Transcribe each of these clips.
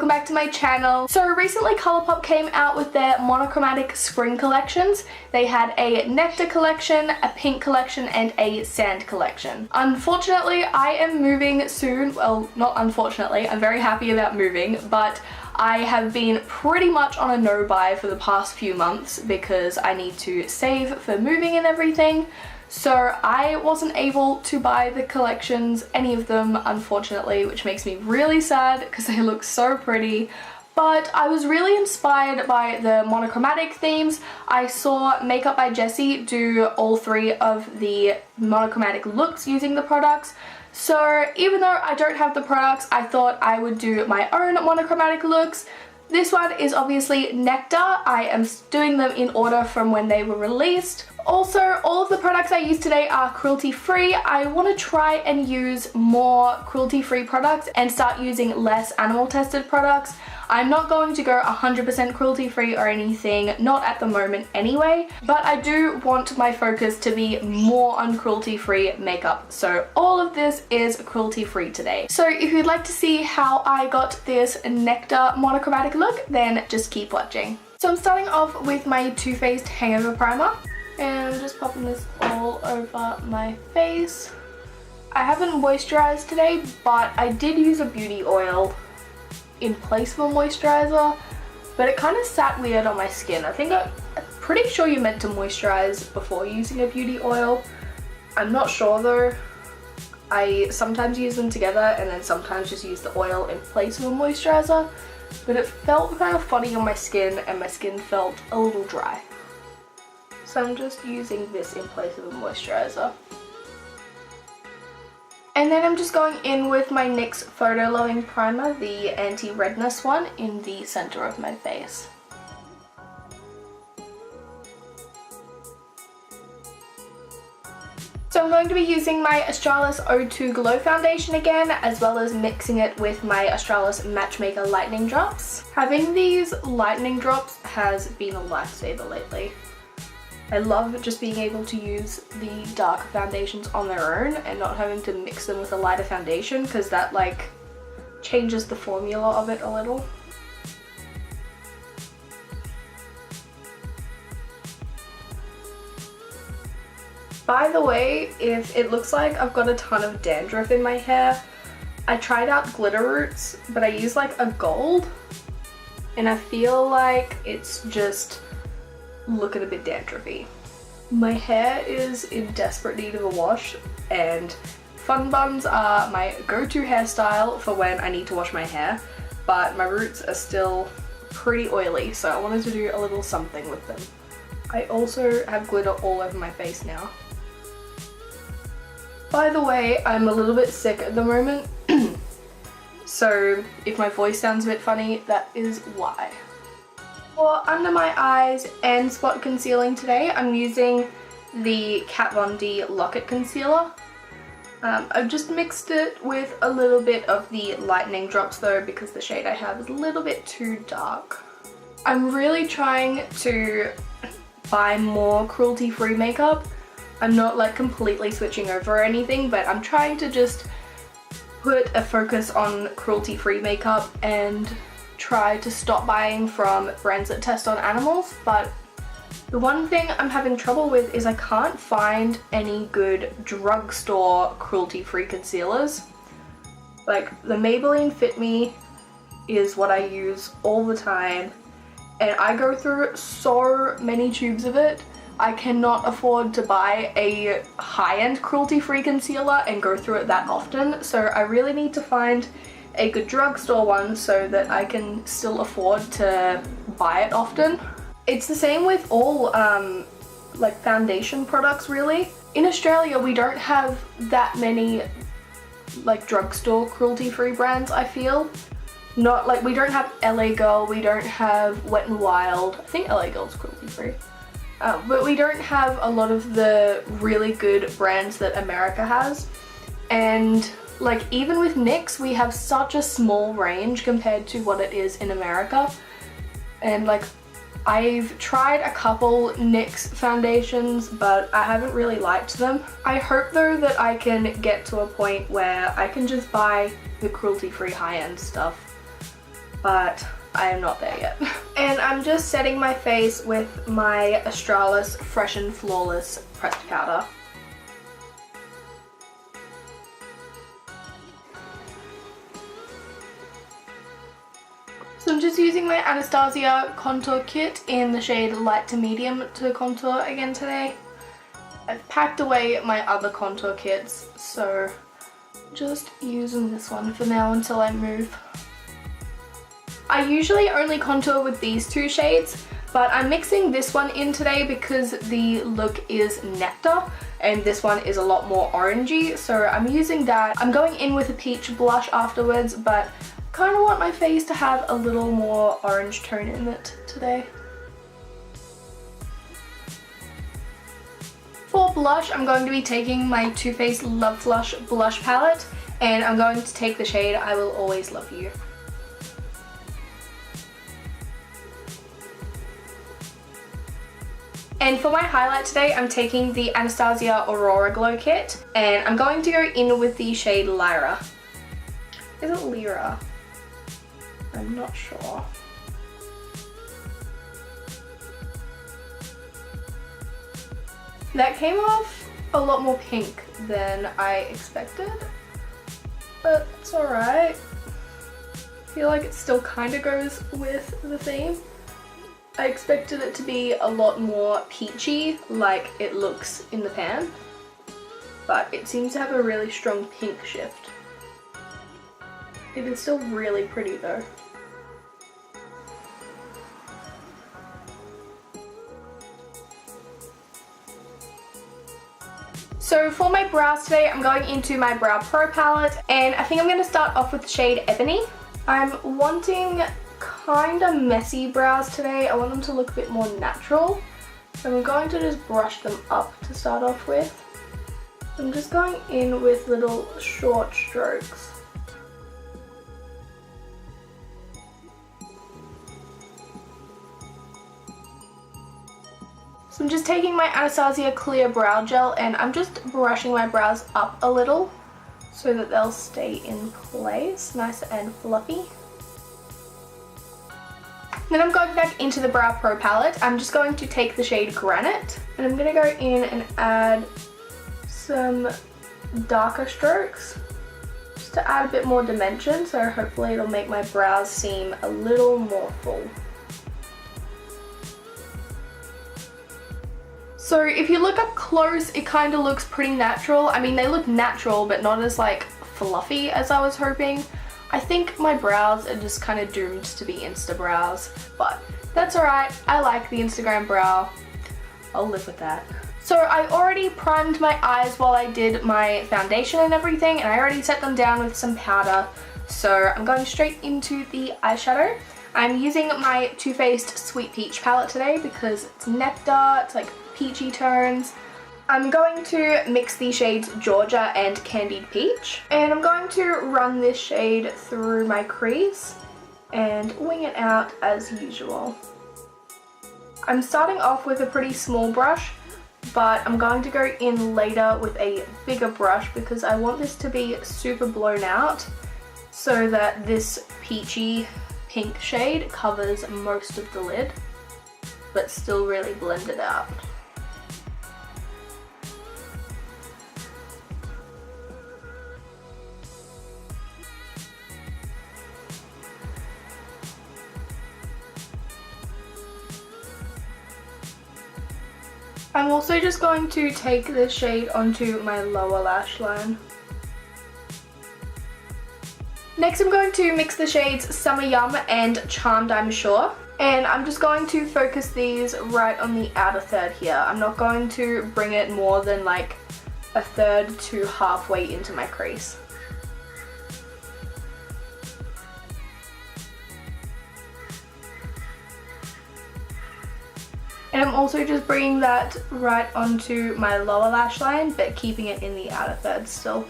welcome back to my channel. So recently Colourpop came out with their monochromatic spring collections. They had a Nectar collection, a pink collection, and a sand collection. Unfortunately, I am moving soon. Well, not unfortunately, I'm very happy about moving, but I have been pretty much on a no-buy for the past few months because I need to save for moving and everything. So I wasn't able to buy the collections, any of them, unfortunately, which makes me really sad because they look so pretty. But I was really inspired by the monochromatic themes. I saw Makeup by Jessie do all three of the monochromatic looks using the products. So even though I don't have the products, I thought I would do my own monochromatic looks. This one is obviously Nectar. I am doing them in order from when they were released. Also, all of the products I use today are cruelty-free. I want to try and use more cruelty-free products and start using less animal-tested products. I'm not going to go 100% cruelty-free or anything, not at the moment anyway, but I do want my focus to be more on cruelty-free makeup. So all of this is cruelty-free today. So if you'd like to see how I got this Nectar monochromatic look, then just keep watching. So I'm starting off with my Too Faced Hangover Primer, and I'm just popping this all over my face. I haven't moisturized today, but I did use a beauty oil in place of a moisturizer, but it kind of sat weird on my skin. I'm pretty sure you're meant to moisturize before using a beauty oil. I'm not sure though. I sometimes use them together and then sometimes just use the oil in place of a moisturizer, but it felt kind of funny on my skin and my skin felt a little dry. So I'm just using this in place of a moisturizer. And then I'm just going in with my NYX Photo Loving Primer, the anti-redness one, in the center of my face. So I'm going to be using my Australis O2 Glow Foundation again, as well as mixing it with my Australis Matchmaker Lightning Drops. Having these lightning drops has been a lifesaver lately. I love just being able to use the darker foundations on their own and not having to mix them with a lighter foundation, because that like changes the formula of it a little. By the way, if it looks like I've got a ton of dandruff in my hair, I tried out Glitter Roots, but I use like a gold and I feel like it's just looking a bit dandruffy. My hair is in desperate need of a wash, and fun buns are my go-to hairstyle for when I need to wash my hair, but my roots are still pretty oily, so I wanted to do a little something with them. I also have glitter all over my face now. By the way, I'm a little bit sick at the moment, so if my voice sounds a bit funny, that is why. For under my eyes and spot concealing today, I'm using the Kat Von D Lock-It Concealer. I've just mixed it with a little bit of the lightning drops though, because the shade I have is a little bit too dark. I'm really trying to buy more cruelty-free makeup. I'm not like completely switching over or anything, but I'm trying to just put a focus on cruelty-free makeup and try to stop buying from brands that test on animals. But the one thing I'm having trouble with is I can't find any good drugstore cruelty-free concealers. Like the Maybelline Fit Me is what I use all the time, and I go through so many tubes of it. I cannot afford to buy a high-end cruelty-free concealer and go through it that often, so I really need to find a good drugstore one so that I can still afford to buy it often. It's the same with all like foundation products really. In Australia we don't have that many like drugstore cruelty-free brands, I feel. Not like, we don't have LA Girl, we don't have Wet n Wild. I think LA Girl's cruelty-free. But we don't have a lot of the really good brands that America has. And like even with NYX, we have such a small range compared to what it is in America. And like I've tried a couple NYX foundations, but I haven't really liked them. I hope though that I can get to a point where I can just buy the cruelty-free high-end stuff. but I am not there yet. And I'm just setting my face with my Australis Fresh and Flawless pressed powder. So I'm just using my Anastasia contour kit in the shade light to medium to contour again today. I've packed away my other contour kits, so just using this one for now until I move. I usually only contour with these two shades, but I'm mixing this one in today because the look is Nectar and this one is a lot more orangey, so I'm using that. I'm going in with a peach blush afterwards, but kind of want my face to have a little more orange tone in it today. For blush, I'm going to be taking my Too Faced Love Flush blush palette, and I'm going to take the shade I Will Always Love You. And for my highlight today, I'm taking the Anastasia Aurora Glow Kit, and I'm going to go in with the shade Lyra. Is it Lyra? I'm not sure. That came off a lot more pink than I expected, but it's alright. I feel like it still kind of goes with the theme. I expected it to be a lot more peachy like it looks in the pan, but it seems to have a really strong pink shift. It is still really pretty though. So for my brows today, I'm going into my Brow Pro palette, and I think I'm going to start off with the shade Ebony. I'm wanting kind of messy brows today. I want them to look a bit more natural. So I'm going to just brush them up to start off with. I'm just going in with little short strokes. So I'm just taking my Anastasia Clear Brow Gel and I'm just brushing my brows up a little so that they'll stay in place, nice and fluffy. Then I'm going back into the Brow Pro palette. I'm just going to take the shade Granite and I'm going to go in and add some darker strokes just to add a bit more dimension, so hopefully it'll make my brows seem a little more full. So if you look up close, it kind of looks pretty natural. I mean, they look natural, but not as like fluffy as I was hoping. I think my brows are just kind of doomed to be Insta brows, but that's alright. I like the Instagram brow. I'll live with that. So I already primed my eyes while I did my foundation and everything, and I already set them down with some powder. So I'm going straight into the eyeshadow. I'm using my Too Faced Sweet Peach palette today because it's Nectar, it's like peachy tones. I'm going to mix the shades Georgia and Candied Peach, and I'm going to run this shade through my crease and wing it out as usual. I'm starting off with a pretty small brush, but I'm going to go in later with a bigger brush because I want this to be super blown out so that this peachy pink shade covers most of the lid, but still really blended out. I'm also just going to take this shade onto my lower lash line. Next I'm going to mix the shades Summer Yum and Charmed I'm Sure. And I'm just going to focus these right on the outer third here. I'm not going to bring it more than like a third to halfway into my crease. And I'm also just bringing that right onto my lower lash line, but keeping it in the outer third still.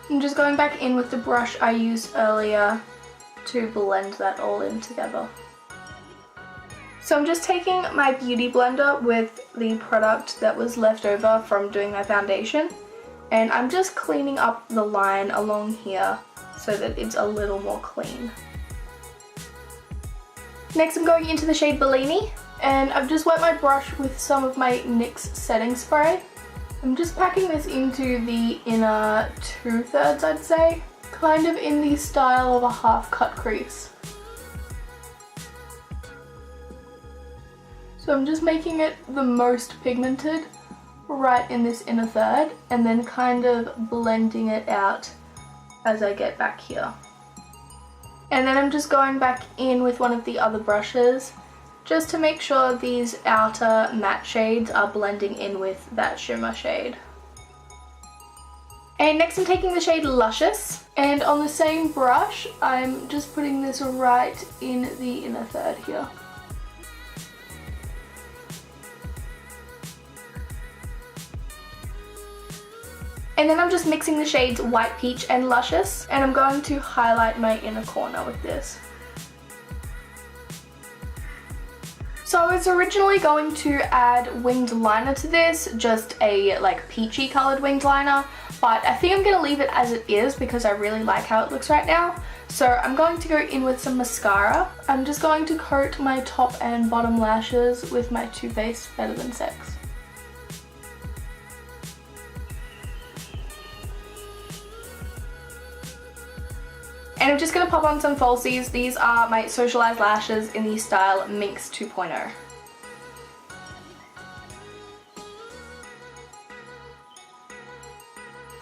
I'm just going back in with the brush I used earlier to blend that all in together. So I'm just taking my beauty blender with the product that was left over from doing my foundation, And I'm just cleaning up the line along here so that it's a little more clean. Next I'm going into the shade Bellini, and I've just wet my brush with some of my NYX setting spray. I'm just packing this into the inner 2/3, I'd say, kind of in the style of a half cut crease. So I'm just making it the most pigmented right in this inner third, and then kind of blending it out as I get back here. And then I'm just going back in with one of the other brushes just to make sure these outer matte shades are blending in with that shimmer shade. And next I'm taking the shade Luscious, and on the same brush I'm just putting this right in the inner third here. And then I'm just mixing the shades White Peach and Luscious, and I'm going to highlight my inner corner with this. So I was originally going to add winged liner to this, just a like peachy coloured winged liner, but I think I'm going to leave it as it is because I really like how it looks right now. So I'm going to go in with some mascara. I'm just going to coat my top and bottom lashes with my Too Faced Better Than Sex. And I'm just going to pop on some falsies. These are my Socialized lashes in the style Minx 2.0.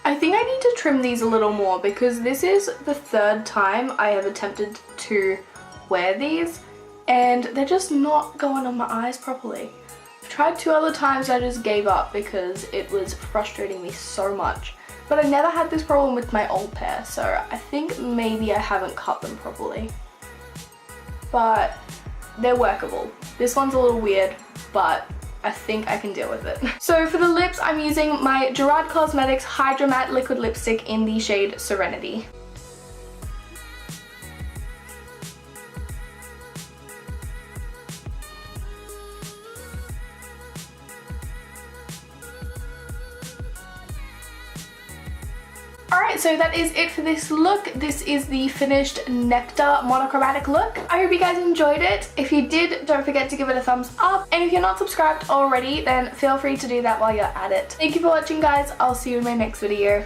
I think I need to trim these a little more because this is the third time I have attempted to wear these and they're just not going on my eyes properly. I've tried 2 other times and I just gave up because it was frustrating me so much. But I never had this problem with my old pair, so I think maybe I haven't cut them properly. But they're workable. This one's a little weird, but I think I can deal with it. So for the lips, I'm using my Gerard Cosmetics Hydra Matte Liquid Lipstick in the shade Serenity. Alright, so that is it for this look. This is the finished Nectar monochromatic look. I hope you guys enjoyed it. If you did, don't forget to give it a thumbs up. And if you're not subscribed already, then feel free to do that while you're at it. Thank you for watching, guys. I'll see you in my next video.